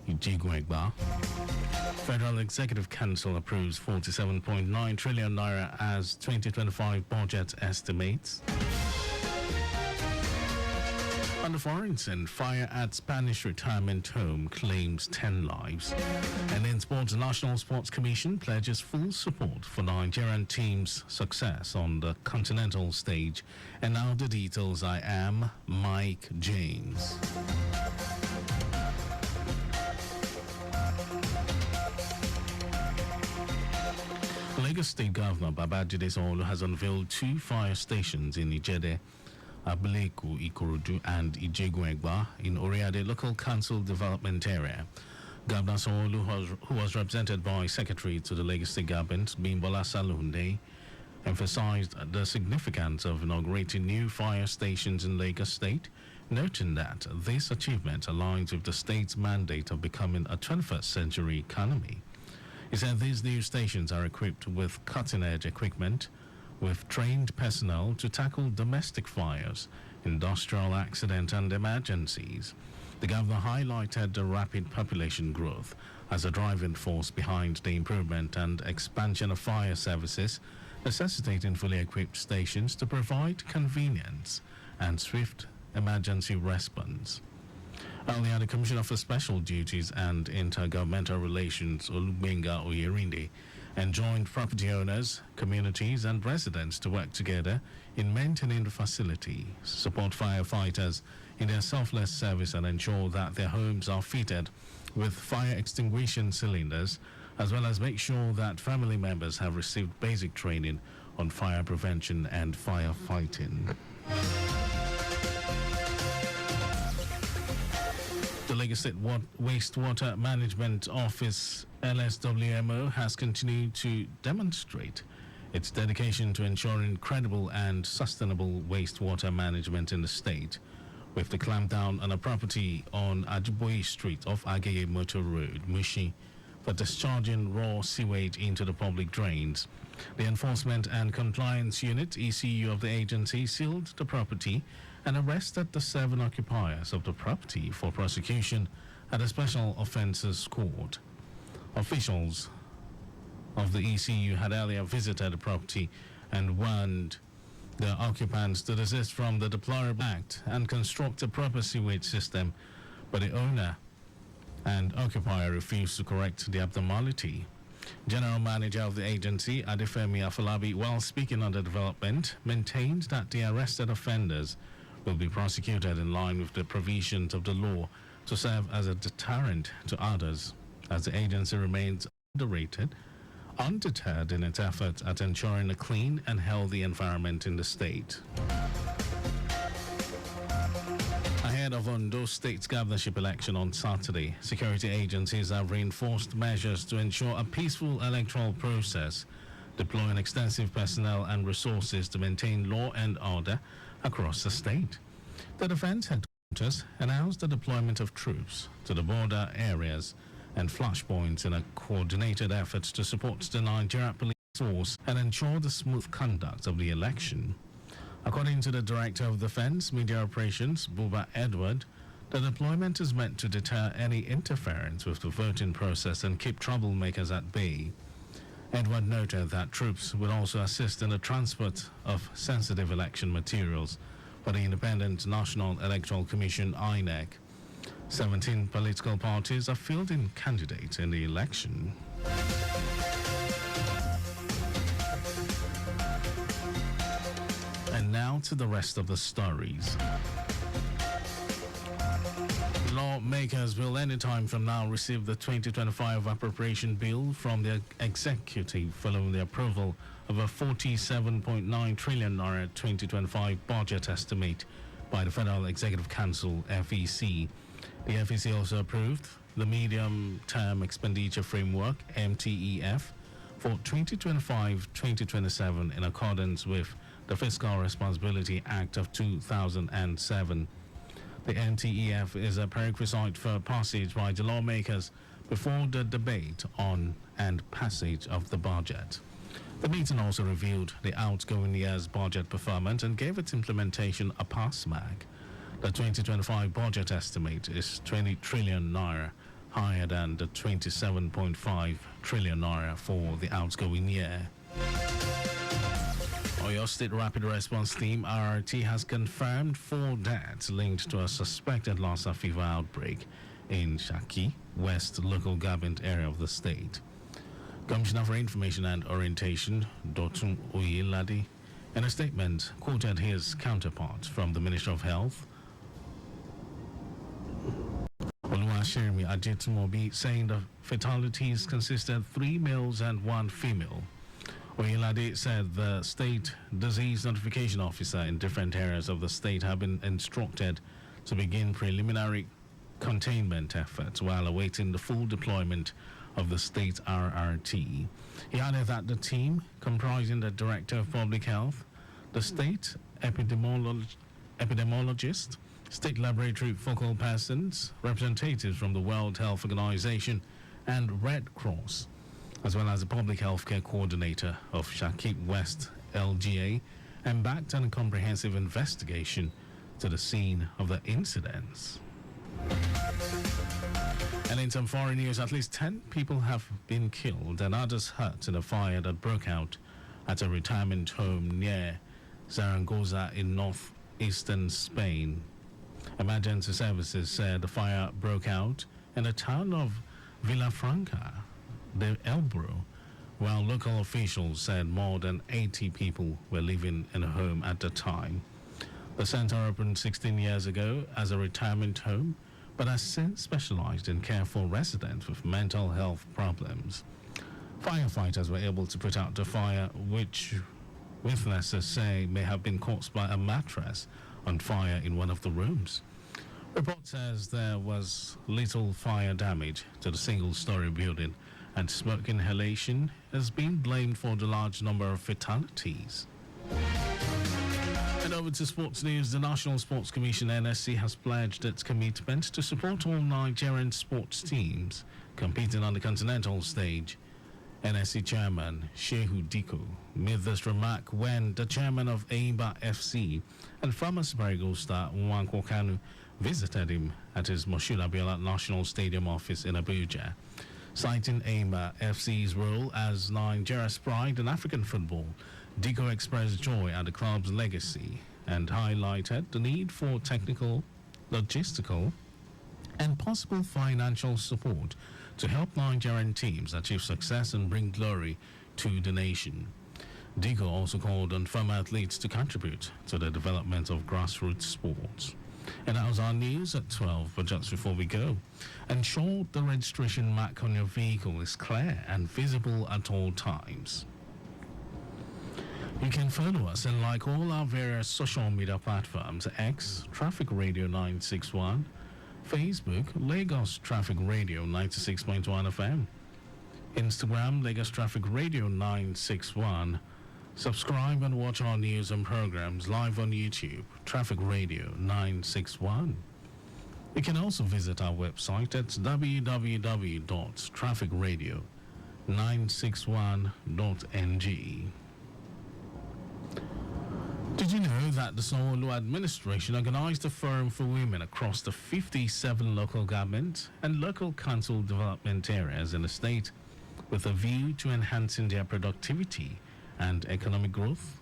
Ijigwegba. Federal Executive Council approves 47.9 trillion naira as 2025 budget estimates. On the foreigns and fire at Spanish retirement home claims 10 lives. And in sports, the National Sports Commission pledges full support for Nigerian team's success on the continental stage. And now the details. I am Mike James. Lagos State Governor Babajide Sanwo-Olu has unveiled 2 fire stations in Ijede, Abileku, Ikorodu, and Ijegwegba in Oriade Local Council Development Area. Governor Sanwo-Olu, who was represented by Secretary to the Lagos State Government, Bimbola Salunde, emphasized the significance of inaugurating new fire stations in Lagos State, noting that this achievement aligns with the state's mandate of becoming a 21st century economy. He said these new stations are equipped with cutting-edge equipment, with trained personnel to tackle domestic fires, industrial accidents, and emergencies. The governor highlighted the rapid population growth as a driving force behind the improvement and expansion of fire services, necessitating fully equipped stations to provide convenience and swift emergency response. Earlier, the Commissioner for Special Duties and Intergovernmental Relations, Olubenga Oyerinde, enjoined property owners, communities, and residents to work together in maintaining the facility, support firefighters in their selfless service, and ensure that their homes are fitted with fire extinguishing cylinders, as well as make sure that family members have received basic training on fire prevention and firefighting. The Lagos State Wastewater Management Office, LSWMO, has continued to demonstrate its dedication to ensuring credible and sustainable wastewater management in the state, with the clampdown on a property on Ajiboye Street off Agege Motor Road, Mushi, for discharging raw sewage into the public drains. The Enforcement and Compliance Unit, ECU, of the agency sealed the property and arrested the 7 occupiers of the property for prosecution at a special offences court. Officials of the ECU had earlier visited the property and warned the occupants to desist from the deplorable act and construct a proper sewage system, but the owner and occupier refused to correct the abnormality. General Manager of the agency, Adefemi Afolabi, while speaking on the development, maintained that the arrested offenders will be prosecuted in line with the provisions of the law to serve as a deterrent to others, as the agency remains undeterred in its efforts at ensuring a clean and healthy environment in the state. Ahead of Ondo State's governorship election on Saturday, security agencies have reinforced measures to ensure a peaceful electoral process, deploying extensive personnel and resources to maintain law and order across the state. The defense headquarters announced the deployment of troops to the border areas and flashpoints in a coordinated effort to support the Nigeria Police Force and ensure the smooth conduct of the election. According to the Director of Defense Media Operations, Buba Edward, the deployment is meant to deter any interference with the voting process and keep troublemakers at bay. Edward noted that troops will also assist in the transport of sensitive election materials for the Independent National Electoral Commission, INEC. 17 political parties are fielding candidates in the election. And now to the rest of the stories. Lawmakers will anytime from now receive the 2025 appropriation bill from the executive following the approval of a 47.9 trillion naira 2025 budget estimate by the Federal Executive Council, FEC. The FEC also approved the Medium-Term Expenditure Framework, MTEF, for 2025-2027 in accordance with the Fiscal Responsibility Act of 2007. The NTEF is a prerequisite for passage by the lawmakers before the debate on and passage of the budget. The meeting also reviewed the outgoing year's budget performance and gave its implementation a pass mark. The 2025 budget estimate is 20 trillion naira, higher than the 27.5 trillion naira for the outgoing year. Oyo State Rapid Response Team RRT has confirmed 4 deaths linked to a suspected Lassa fever outbreak in Shaki West local government area of the state. Commissioner for Information and Orientation, Dotun Oyelade, in a statement, quoted his counterpart from the Ministry of Health, Oluwashemi Ajetumobi, saying the fatalities consisted of 3 males and 1 female. Oyelade said the state disease notification officer in different areas of the state have been instructed to begin preliminary containment efforts while awaiting the full deployment of the state RRT. He added that the team, comprising the Director of Public Health, the state epidemiologist, state laboratory focal persons, representatives from the World Health Organization, and Red Cross, as well as the Public Healthcare Coordinator of Shaki West LGA, embarked on a comprehensive investigation to the scene of the incidents. And in some foreign news, at least 10 people have been killed and others hurt in a fire that broke out at a retirement home near Zaragoza in northeastern Spain. Emergency services said the fire broke out in the town of Villafranca del Ebro, while local officials said more than 80 people were living in a home at the time. The center opened 16 years ago as a retirement home, but has since specialized in care for residents with mental health problems. Firefighters were able to put out the fire, which witnesses say may have been caused by a mattress on fire in one of the rooms. Report says there was little fire damage to the single-story building, and smoke inhalation has been blamed for the large number of fatalities. And over to sports news. The National Sports Commission NSC has pledged its commitment to support all Nigerian sports teams competing on the continental stage. NSC chairman Shehu Diko made this remark when the chairman of Eimba FC and former Super Eagles star Nwankwo Kanu visited him at his Moshood Abiola National Stadium office in Abuja. Citing Eimba FC's role as Nigeria's pride in African football, Diko expressed joy at the club's legacy and highlighted the need for technical, logistical, and possible financial support to help Nigerian teams achieve success and bring glory to the nation. Diko also called on former athletes to contribute to the development of grassroots sports. And that was our news at 12. But just before we go, ensure the registration mark on your vehicle is clear and visible at all times. You can follow us and like all our various social media platforms: X, Traffic Radio 961, Facebook, Lagos Traffic Radio 96.1 FM, Instagram, Lagos Traffic Radio 961. Subscribe and watch our news and programs live on YouTube, Traffic Radio 961. You can also visit our website at www.trafficradio961.ng. Did you know that the Sanwo-Olu administration organized a forum for women across the 57 local government and local council development areas in the state with a view to enhancing their productivity and economic growth?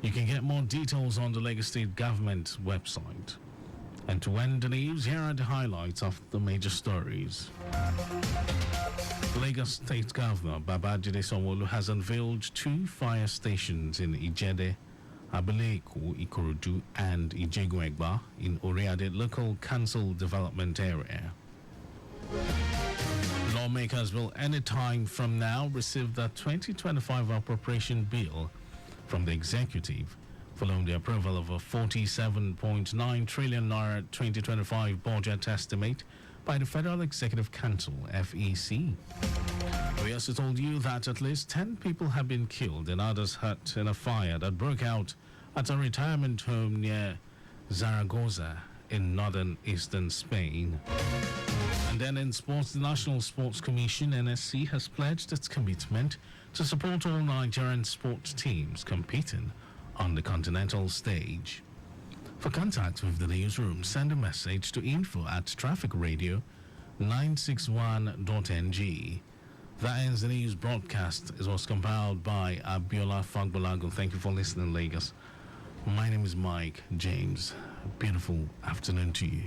You can get more details on the Lagos State Government website. And to end the news, here are the highlights of the major stories. Lagos State Governor Babajide Sanwo-Olu has unveiled 2 fire stations in Ijede, Abileku, Ikorodu, and Ijegun-Egba in Oreade Local Council Development Area. Lawmakers will any time from now receive the 2025 appropriation bill from the executive following the approval of a 47.9 trillion naira 2025 budget estimate by the Federal Executive Council, FEC. We also told you that at least 10 people have been killed and others hurt in a fire that broke out at a retirement home near Zaragoza in northern eastern Spain. And then in sports, the National Sports Commission, NSC, has pledged its commitment to support all Nigerian sports teams competing on the continental stage. For contact with the newsroom, send a message to info@trafficradio 961.ng. That ends the news broadcast. It was compiled by Abiola Fagbolago. Thank you for listening, Lagos. My name is Mike James. Beautiful afternoon to you.